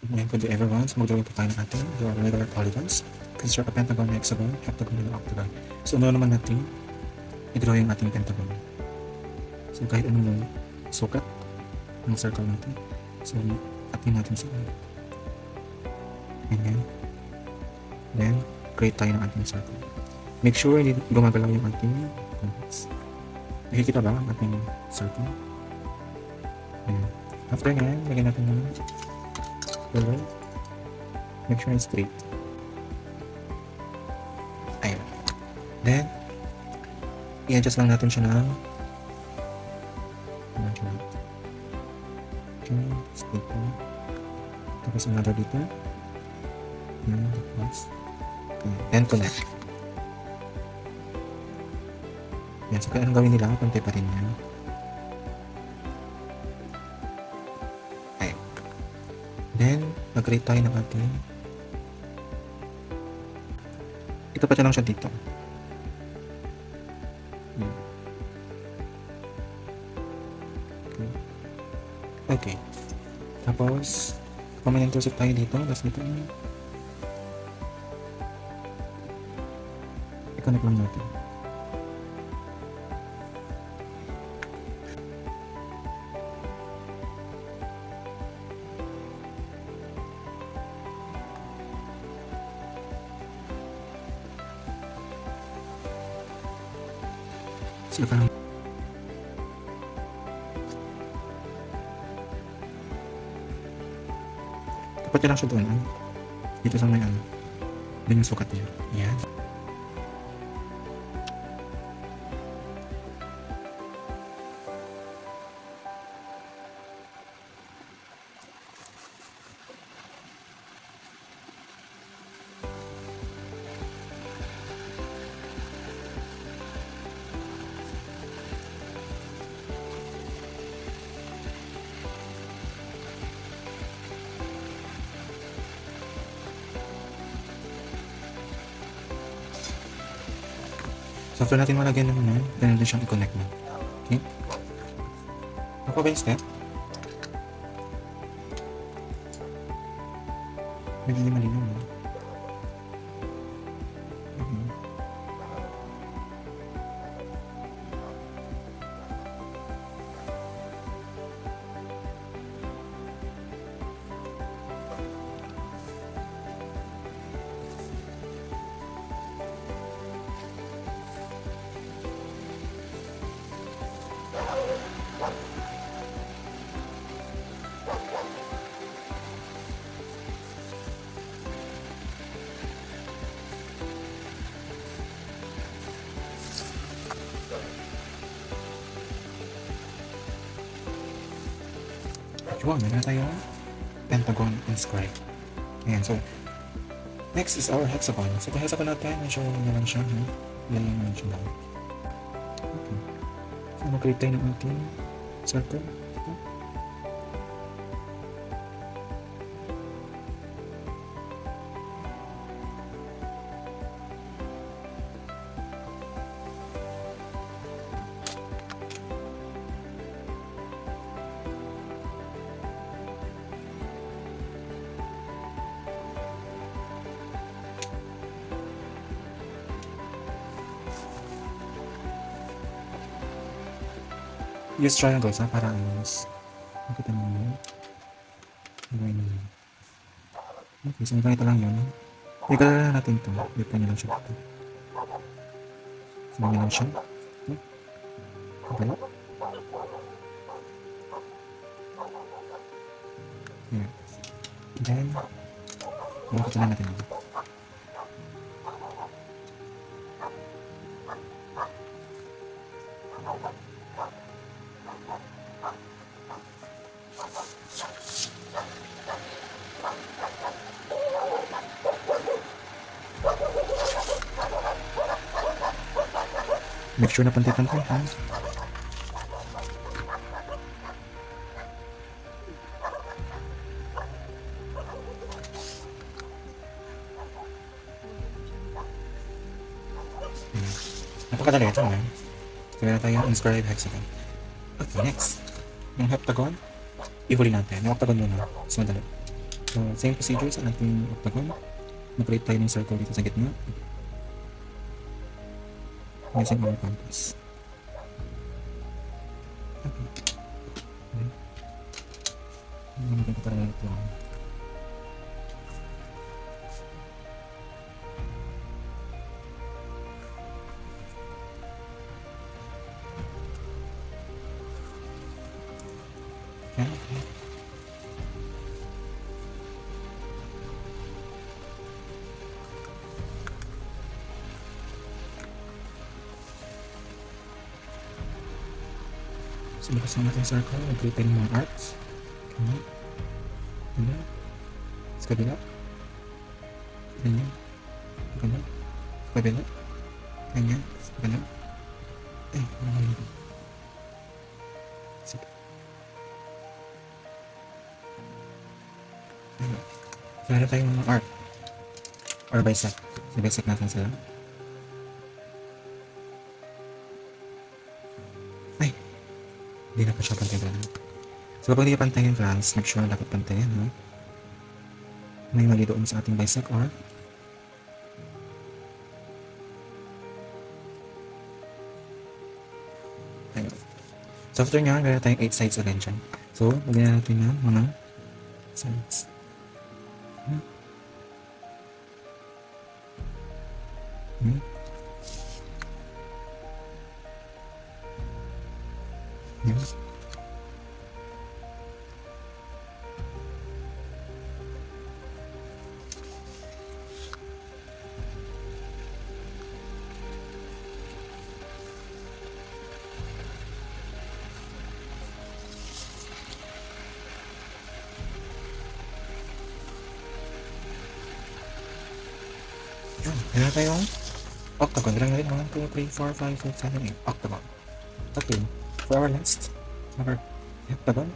Ngayon, good day everyone. So, magdrawing po tayo ng ating regular polygons. Construct a pentagon, hexagon, heptagon, and octagon. So, una naman natin i-draw yung ating pentagon. So, kahit anong sukat ng circle natin. So, atin natin sila. Ganyan. Then, create tayo ng ating circle. Make sure hindi gumagalaw yung ating compass. Nakikita ba ang ating circle? Ayan. After nga, lagyan natin ng color. Make sure it's straight. Ayan. Then, i-adjust lang natin siya ng okay, straight po. Tapos another dito. Ayan, tapos. Ayan. Then, connect. Ayan, so kaya anong gawin nila? Pantay pa rin yan. Ayan. Then, mag-create tayo ng ating itapat lang siya dito. Okay. Tapos, permanent tusok tayo dito. Tapos dito, i-connect lang natin. So, parang tapat lang siya doon. Dito sa may ano. Doon yung sukat niya. Ayan. So, after natin malagyan ng yan, then natin siyang i-connect na. Okay? Ako ba yung step? Medyo di malinaw na. Yun, meron tayong pentagon and square. Ayan, so, next is our hexagon. So, ito hexagon natin, medyo na lang siya. Yan lang naman siya lang. Okay. So, mag-create tayo ng ating circle. Ito. Use triangles para mas makita mo yun. Gawin mo yun. Okay, so ganito lang yun. Igalala natin ito. Dito nyo lang siya dito. So ganyan lang siya. Okay. Yeah. Then, makita lang natin yun. Make sure na pantay-pantay, ha? Napakadali ito, ha? Kaya na tayo inscribe hexagon. Okay, next. Yung heptagon, ihuli natin. Yung octagon muna. Mas madali. So, same procedure sa ating octagon. Mag-create tayo ng circle dito sa gitna. Using our compass. Okay. Maganda pa rin ito. Okay. So, lukas natin yung circle. Mag-create tayo ng mga arcs. Okay. Ganyan. Sa kabila. Ganyan. Sa kabila. Sa kabila. Ganyan. Sa kabila. Ay, ano nga yun? Sige. Ayun. Meron tayong mga arc. Or bisect. Bisect natin sila. Ay! Hindi na pa siya pantay-pantay. So, kapag hindi pantay yung class, make sure na dapat pantay yan, ha? May mali doon sa ating bisect arc. Ayun. So, after nga, gaya tayong 8 sides again dyan. So, lagyan natin ng mga sides. Hmm. Hmm. Hmm. Meron tayong octagon. Bilang natin 1, 2, 3, 4, 5, 6, 7, 8. Octagon. Okay. For our last, our octagon.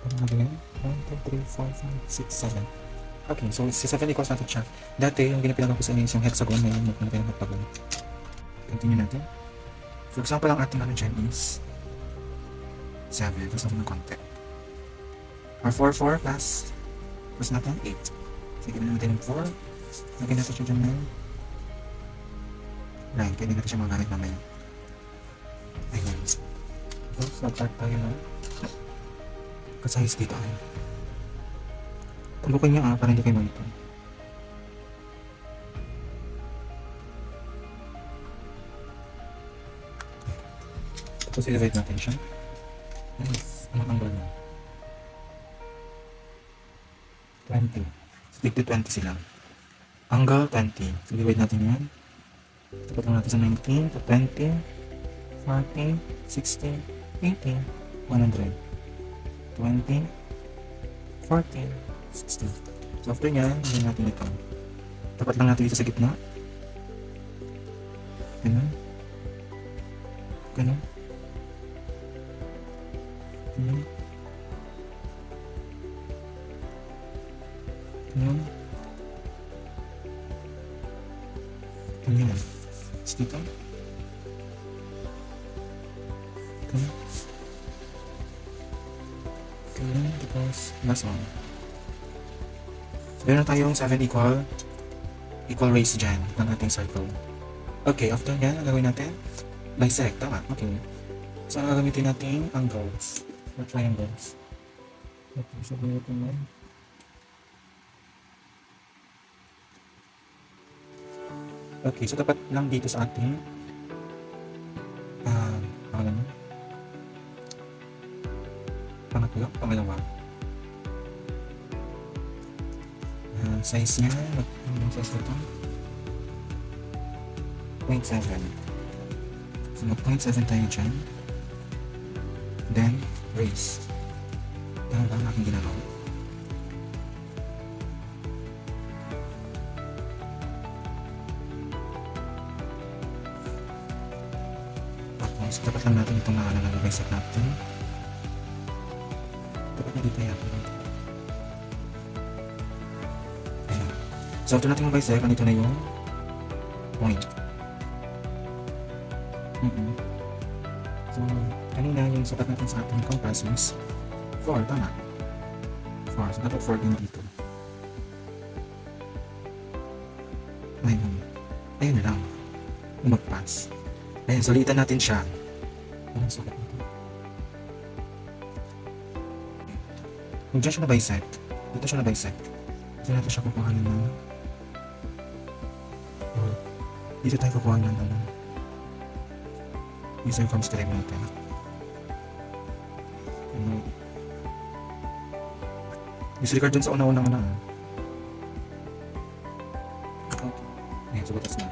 Ano natin yan? 1, 2, 3, 4, 5, 6, 7. Okay, so si 7 equals natin siya. Dati, yung ginapinagan ko sa inyo is yung hexagon. Ngayon, natin yung octagon. Continue natin. For example, ang ating ano dyan is 7. Tapos natin ng konti. Or 4, 4 plus natin 8. Sige na natin yung 4. Lagyan natin siya dyan ng 9. Kaya hindi natin siya magagamit mamaya. Ayun. So, start tayo na. Kasayos dito ay. Tulukin niya para hindi kayo malito. Tapos i-divide natin siya. Nice. Ano ang gano'n? 20. Stick to 20 sila. Angle 20. So, divide natin yan. Tapat lang natin sa 19 to 20, 40, 60, 80, 100. 20, 40, 60. So, after nyan, hindi natin ito. Tapat lang natin ito sa gitna. Ganun. Ganun. Ganun. Ganun. Ganyan. Tapos dito. Ganyan. Ganyan. Tapos last one. So, meron tayong 7 equal rays dyan ng ating circle. Okay, after nyan, ang gagawin natin? Bisect, tama. Okay. So, ang gagamitin natin angles or triangles. Okay, sabihin natin yan. Okay, so dapat lang dito sa ating pangalan mo? Pangalawa. Size niya, anong size ito? 0.7. So, mag-0.7 tayo dyan. Then, raise. Tama ba ang aking ginagawa? So, dapat lang natin itong bisect natin. Dapat na dito yan. Ayan. So, after natin bisect, nandito na yung point. So, kanina yung sukat natin sa ating compass is 4, tama? 4 4. So, dapat 4 din dito. Ayun. Ayun lang. Mag-pass. Ayun, sulitan natin siya. Anong sulit nito? Kung dyan siya na bisect, dito siya na bisect. Dito natin siya kukuha ng dito tayo kukuha ng yung circumscribe natin. Disregard dun sa una-unang na. Okay. Ayan, so butas na.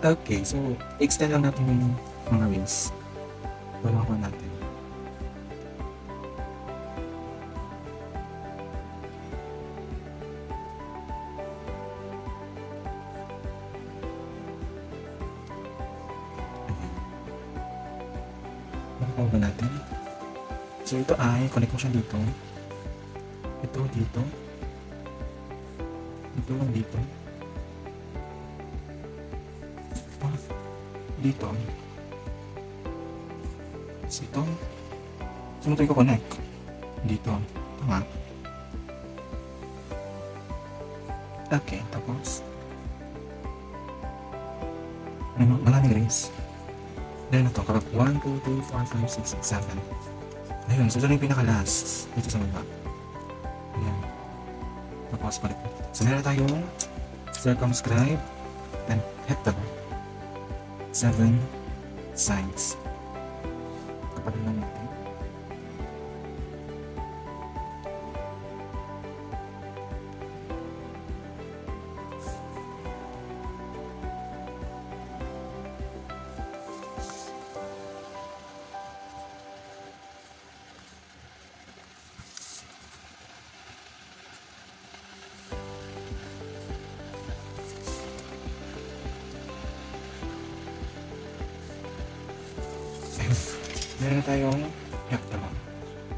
Okay, so extend lang natin yung mga wings para makuha natin. Makuha ba natin? So ito ay connect mo siya dito. Ito dito. Ito lang dito. Dito. So ito. Saan mo ito i-connect? Dito. Tama. Okay, tapos. Maraming rings. Dahil na ito, kapag 1, 2, 3, 4, 5, 6, 7. Ayun, so ito na yung pinaka-last. Dito sa baba. Ayan. Tapos balik. So meron tayong circumscribe and hectagon. 7 sides. Kapag naman natin. Meron na tayong hectagon.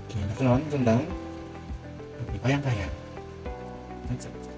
Okay, nasunod, sundan. Okay, kayang-kaya. That's it.